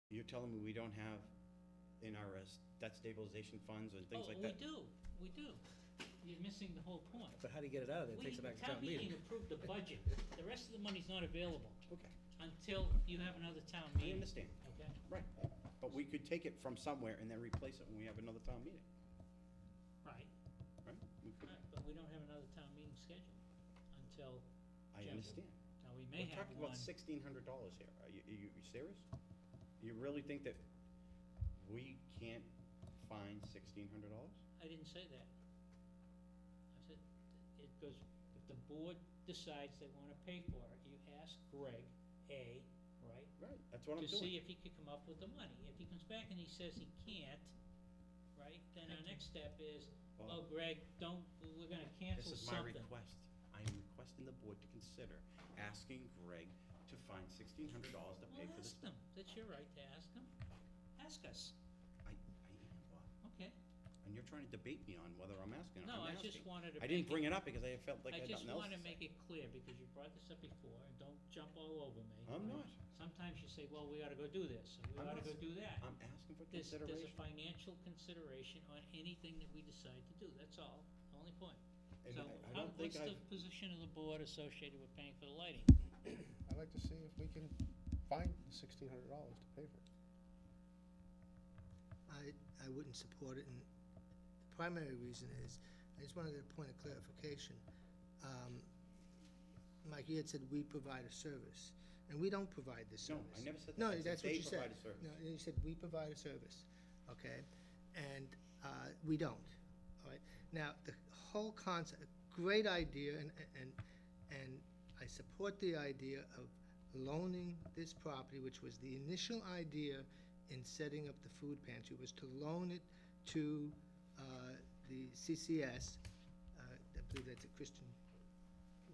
You're telling me we don't have in our debt stabilization funds and things like that? We do. You're missing the whole point. But how do you get it out of there? It takes it back to town meeting. Approved the budget. The rest of the money's not available Okay, until you have another town I meeting. understand, Okay? right. But we could take it from somewhere and then replace it when we have another town meeting, Right. right? We could, Right, but we don't have another town meeting scheduled until I June. understand. Now, we may We're have talking one. about $1,600 here. Are you serious? You really think that we can't find $1,600? I didn't say that. I said, it goes, if the board decides they wanna pay for it, you ask Greg, A, right? Right, that's what I'm To see doing. if he could come up with the money. If he comes back and he says he can't, right, then our next step is, Well- oh, Greg, we're gonna cancel This is my something. request. I am requesting the board to consider asking Greg to find $1,600 to pay Well, for this. ask them. That's your right to ask them. Ask us, I am, Bob. okay? And you're trying to debate me on whether I'm asking or No, I'm I asking. just wanted to I didn't make bring it up because I felt like I I had just nothing else wanna to make say. it clear, because you brought this up before, and don't jump all over me. I'm not. Sometimes you say, well, we oughta go do this, or we I'm oughta go not- do that. I'm asking for There's a consideration. financial consideration on anything that we decide to do, that's all, only point. And So, I don't think what's the I've, position of the board associated with paying for the lighting? I'd like to see if we can find the $1,600 to pay for it. I wouldn't support it, and the primary reason is, I just wanted a point of clarification. Mike, you had said we provide a service, and we don't provide this no, service. I never said that. No, I said that's what they you said. provide a service. No, you said we provide a service, okay? And we don't, all right? Now, the whole concept, great idea, and I support the idea of loaning this property, which was the initial idea in setting up the food pantry, was to loan it to the CCS, I believe that's a Christian,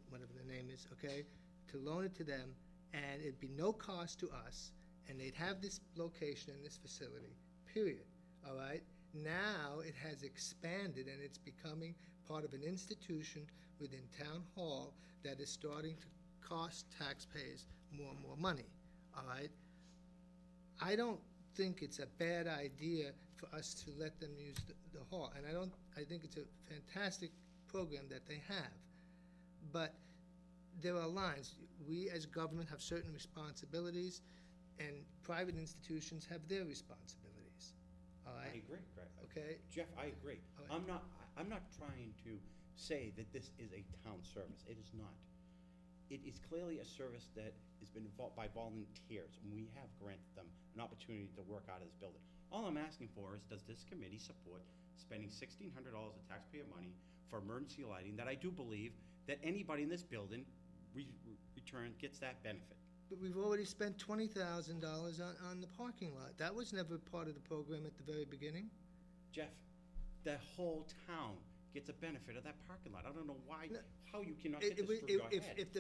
whatever the name is, okay? To loan it to them, and it'd be no cost to us, and they'd have this location and this facility, period, all right? Now it has expanded, and it's becoming part of an institution within Town Hall that is starting to cost taxpayers more and more money, all right? I don't think it's a bad idea for us to let them use the hall, and I think it's a fantastic program that they have. But there are lines. We, as government, have certain responsibilities, and private institutions have their responsibilities, all I right? agree, Greg. Okay? Jeff, I agree. All right. I'm not trying to say that this is a town service. It is not. It is clearly a service that has been by volunteers, and we have granted them an opportunity to work out of this building. All I'm asking for is, does this committee support spending $1,600 of taxpayer money for emergency lighting that I do believe that anybody in this building return gets that benefit? But we've already spent $20,000 on the parking lot. That was never part of the program at the very beginning. Jeff, the whole town gets a benefit of that parking lot. I don't know why, No. how you cannot get this through your head. If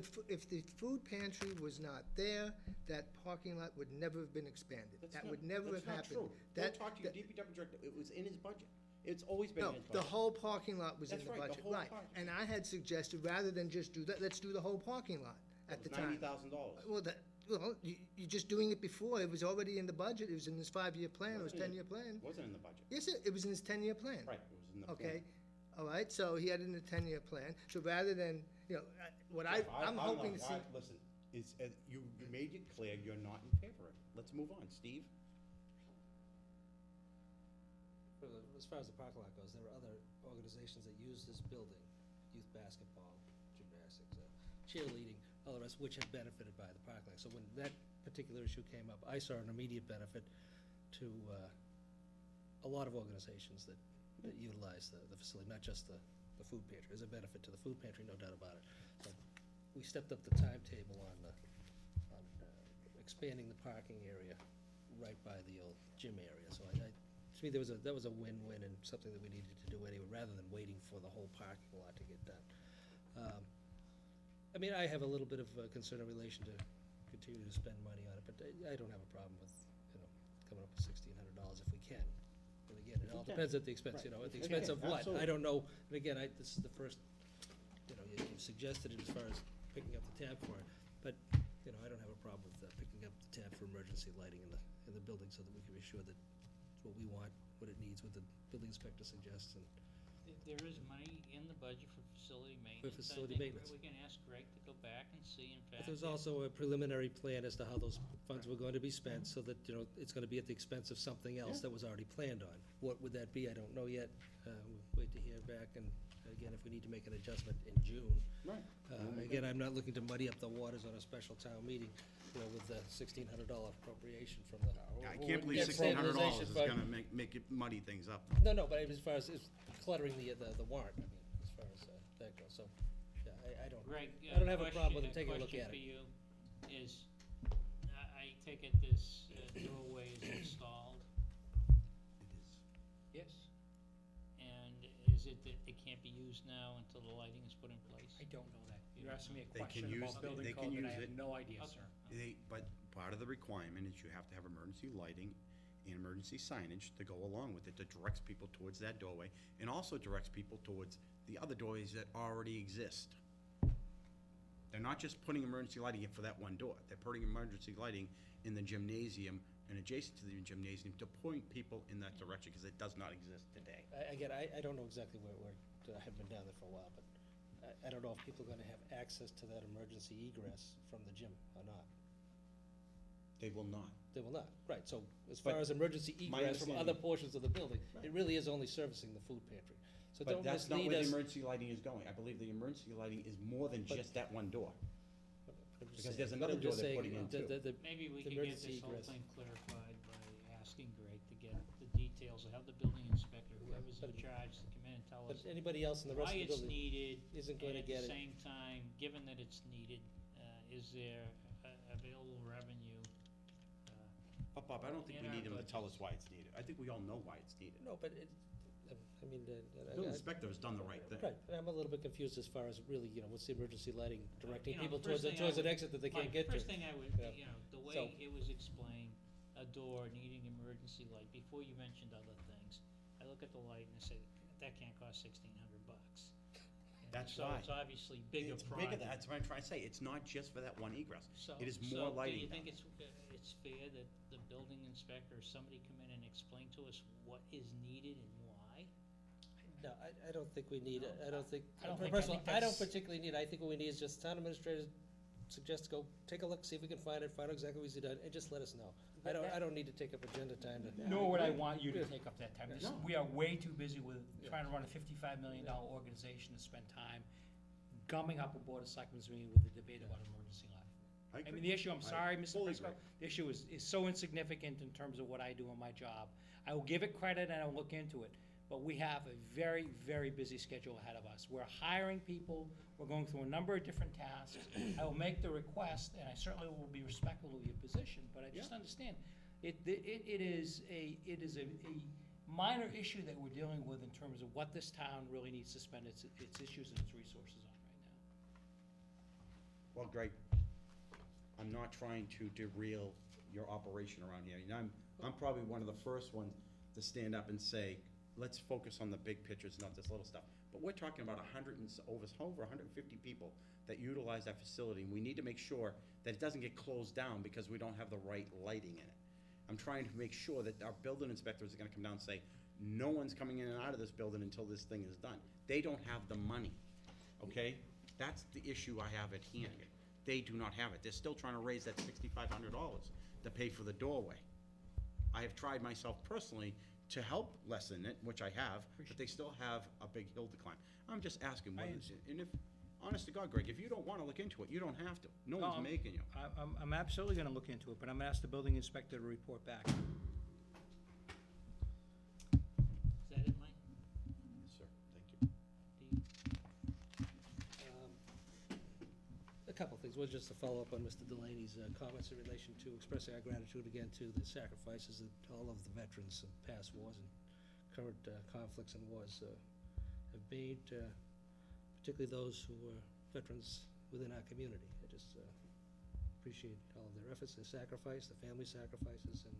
the food pantry was not there, that parking lot would never have been expanded. That would never have happened. That's not true. Go talk to your DPW director. It was in his budget. It's always been in No, his the budget. whole parking lot was in That's the right, the budget, whole right. parking. And I had suggested, rather than just do that, let's do the whole parking lot at the time. $90,000. Well, you're just doing it before. It was already in the budget. It was in his 5-year plan, it was Wasn't in 10-year plan. Wasn't in the budget. Yes, it was in his 10-year plan. Right, it was in the plan. Okay, all right, so he had it in the 10-year plan, so rather than, what Jeff, I'm hoping to not- see. Listen, you made it clear you're not in favor of it. Let's move on. Steve? As far as the parking lot goes, there are other organizations that use this building, youth basketball, gymnastics, cheerleading, all the rest, which have benefited by the parking lot. So when that particular issue came up, I saw an immediate benefit to a lot of organizations that utilize the facility, not just the food pantry. There's a benefit to the food pantry, no doubt about it. So we stepped up the timetable on expanding the parking area right by the old gym area. So to me, that was a win-win and something that we needed to do anyway, rather than waiting for the whole parking lot to get done. I mean, I have a little bit of concern in relation to continue to spend money on it, but I don't have a problem with, coming up with $1,600 if we can. But again, it all depends at the expense, Right. at the Okay, expense of what? absolutely. I don't know, and again, this is the first, you've suggested it as far as picking up the tab for it, but you know, I don't have a problem with picking up the tab for emergency lighting in the building so that we can be sure that it's what we want, what it needs, what the building inspector suggests, and There is money in the budget for facility maintenance. facility I think maintenance. we can ask Greg to go back and see, in fact. but there's if- also a preliminary plan as to how those funds were going to be spent, so that, you know, it's gonna be at the expense of something else that was already planned on. What would that be? I don't know yet. We'll wait to hear back, and again, if we need to make an adjustment in June. Right. Again, I'm not looking to muddy up the waters on a special town meeting, you know, with the $1,600 appropriation from the. I can't believe Yeah, $1,600 is stabilization gonna make it muddy things up. No, but as far as cluttering the warrant, I mean, as far as that goes, so, yeah, I don't. Greg, I don't have a problem with him taking a look question at for it. you is, I take it this doorway is installed, It is. yes? And is it that it can't be used now until the lighting is put in place? I don't know that. You're asking me a They can question use- about building they can code that I use have it. no idea, Okay. sir. But part of the requirement is you have to have emergency lighting and emergency signage to go along with it, that directs people towards that doorway, and also directs people towards the other doorways that already exist. They're not just putting emergency lighting in for that one door, they're putting emergency lighting in the gymnasium and adjacent to the gymnasium to point people in that direction, because it does not exist today. Again, I don't know exactly where, I haven't been down there for a while, but I don't know if people are gonna have access to that emergency egress from the gym or not. They will not. They will not, right, so as But far as emergency my egress from other understanding- portions of the building, Right. it really is only servicing the food pantry. So But don't that's not mislead where the us. emergency lighting is going. I believe the emergency lighting is more than But- just that one door. I'm just because saying- there's but another I'm door just they're saying, putting in too. Maybe we the could get emergency this whole egress. thing clarified by asking Greg to get the details, have the building inspector, whoever's in But- charge, to come in and tell us But anybody else in the rest why of the it's building needed, isn't and going to at get the it. same time, given that it's needed, is there available revenue? But Bob, I don't think In we our need them to tell budgets. us why it's needed. I think we all know why it's needed. No, but it, I mean, The building inspector has done the right thing. right, I'm a little bit confused as far as really, you know, what's the emergency lighting directing You know, people the first towards, thing I towards an would- exit that they can't Mike, get to. First thing I would, Yeah. you know, the way So- it was explained, a door needing emergency light, before you mentioned other things, I look at the light and I say, that can't cost $1,600. That's So why. it's obviously bigger It's bigger, project. that's what I'm trying to say. It's not just for that one egress. So- It is so more do lighting. you think it's fair that the building inspector or somebody come in and explain to us what is needed and why? No, I don't think we need, No, I don't think, I don't think- personally, I think I don't that's- particularly need, I think what we need is just town administrators suggest go take a look, see if we can find out exactly what he's done, and just let us know. I don't need to take up agenda time to. Nor would I want you Yeah. to take up that time. No. We are way too busy with Yeah. trying to run a $55 million organization to spend time gumming up a board of selectmen's meeting with a debate about emergency lighting. I mean, the issue, I'm sorry, Mr. fully Prisco, agree. the issue is so insignificant in terms of what I do on my job. I will give it credit and I'll look into it, but we have a very, very busy schedule ahead of us. We're hiring people, we're going through a number of different tasks. I will make the request, and I certainly will be respectful of your position, but I just understand, it is a minor issue that we're dealing with in terms of what this town really needs to spend its issues and its resources on right now. Well, Greg, I'm not trying to derail your operation around here. And I'm probably one of the first ones to stand up and say, let's focus on the big pictures, not this little stuff. But we're talking about over 150 people that utilize that facility, and we need to make sure that it doesn't get closed down because we don't have the right lighting in it. I'm trying to make sure that our building inspectors are gonna come down and say, no one's coming in and out of this building until this thing is done. They don't have the money, okay? That's the issue I have at hand here. They do not have it. They're still trying to raise that $6,500 to pay for the doorway. I have tried myself personally to help lessen it, which I have, but they still have a big hill to climb. I'm just asking, what is it? And if, honest to God, Greg, if you don't wanna look into it, you don't have to. No No, one's making you. I'm absolutely gonna look into it, but I'm gonna ask the building inspector to report back. Is that it, Mike? Yes, sir. Thank you. Steve? A couple of things, one just to follow up on Mr. Delaney's comments in relation to expressing our gratitude again to the sacrifices that all of the veterans of past wars and current conflicts and wars have made, particularly those who were veterans within our community. I just appreciate all of their efforts, their sacrifice, the family sacrifices, and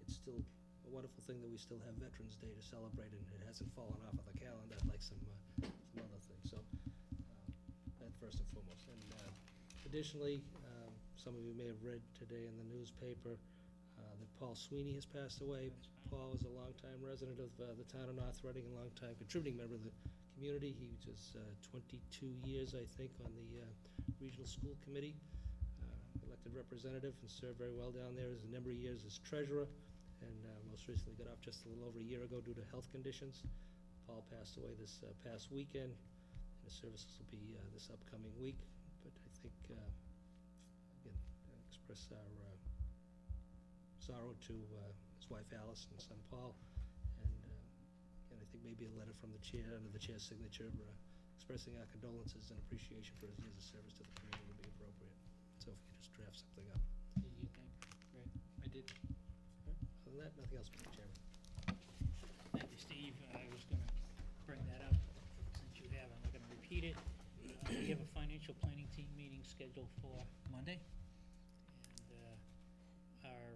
it's still a wonderful thing that we still have Veterans Day to celebrate, and it hasn't fallen off of the calendar like some other things, so that first and foremost. And additionally, some of you may have read today in the newspaper that Paul Sweeney has passed away. That's fine. Paul was a longtime resident of the town of North Reading and longtime contributing member of the community. He was 22 years, I think, on the regional school committee, elected representative, and served very well down there as a number of years as treasurer, and most recently got off just a little over a year ago due to health conditions. Paul passed away this past weekend, and his services will be this upcoming week. But I think, again, express our sorrow to his wife Alice and son Paul, and I think maybe a letter from the chair, under the chair's signature, expressing our condolences and appreciation for his years of service to the community would be appropriate. So if you could just draft something up. Did you think, Greg? I did. Other than that, nothing else, Mr. Chairman. Thank you, Steve. I was gonna bring that up, since you have, I'm not gonna repeat it. We have a financial planning team meeting scheduled for Monday. And our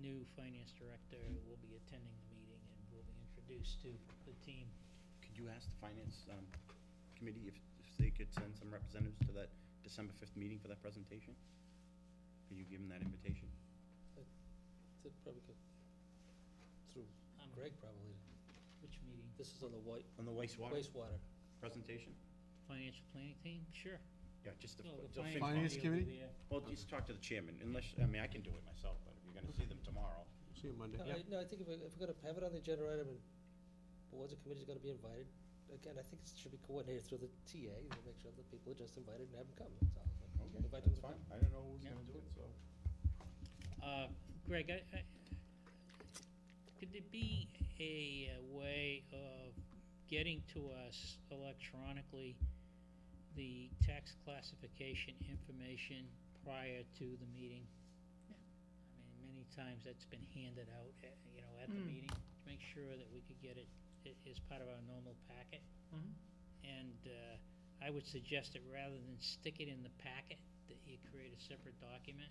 new finance director will be attending the meeting and will be introduced to the team. Could you ask the finance committee if they could send some representatives to that December 5th meeting for that presentation? Could you give them that invitation? That probably go through Greg, probably. Which meeting? This is on the On the wastewater wastewater. presentation? Financial planning team? Sure. Yeah, just the. No, the the Finance committee will be committee? there. Well, just talk to the chairman, unless, I mean, I can do it myself, but if you're gonna see them tomorrow. See you Monday. No, I think if we're gonna have it on the agenda item and boards and committees are gonna be invited, again, I think it should be coordinated through the TA, to make sure that people are just invited and have them come, that's all. But Okay, invite them that's to fine. come. I don't know who's Yeah. gonna do it, so. Greg, could there be a way of getting to us electronically the tax classification information prior to the meeting? I mean, many times that's been handed out, at the meeting, to make sure that we could get it as part of our normal packet. And I would suggest that rather than stick it in the packet, that you create a separate document.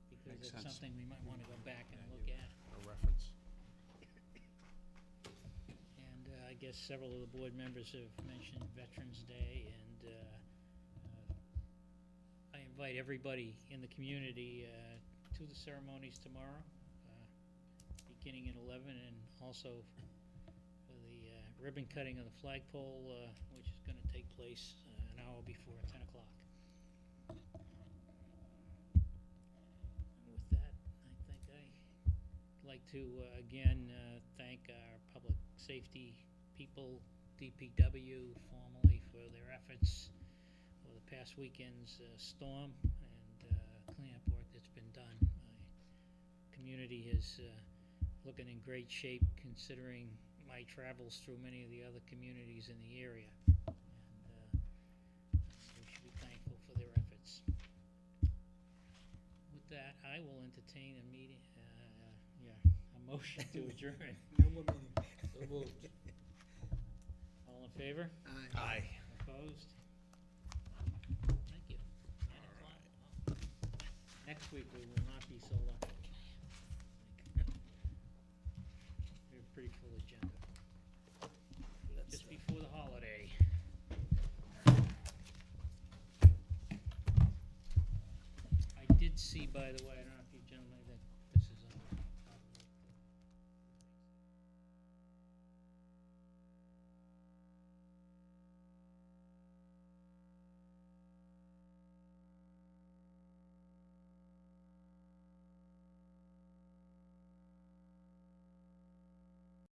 Because Makes it's sense. something we might want to go back and look at. A reference. And I guess several of the board members have mentioned Veterans Day, and I invite everybody in the community to the ceremonies tomorrow, beginning at 11, and also for the ribbon cutting of the flagpole, which is going to take place an hour before 10 o'clock. And with that, I think I'd like to again thank our public safety people, DPW formally, for their efforts over the past weekend's storm and cleanup work that's been done. My community is looking in great shape, considering my travels through many of the other communities in the area. And we should be thankful for their efforts. With that, I will entertain a meeting, a motion to adjourn. No more meeting. So moved. All in favor? Aye. Aye. Opposed? Thank you. 9 o'clock. Next week, we will not be so lucky. We have a pretty full agenda. Just before the holiday. I did see, by the way, I don't know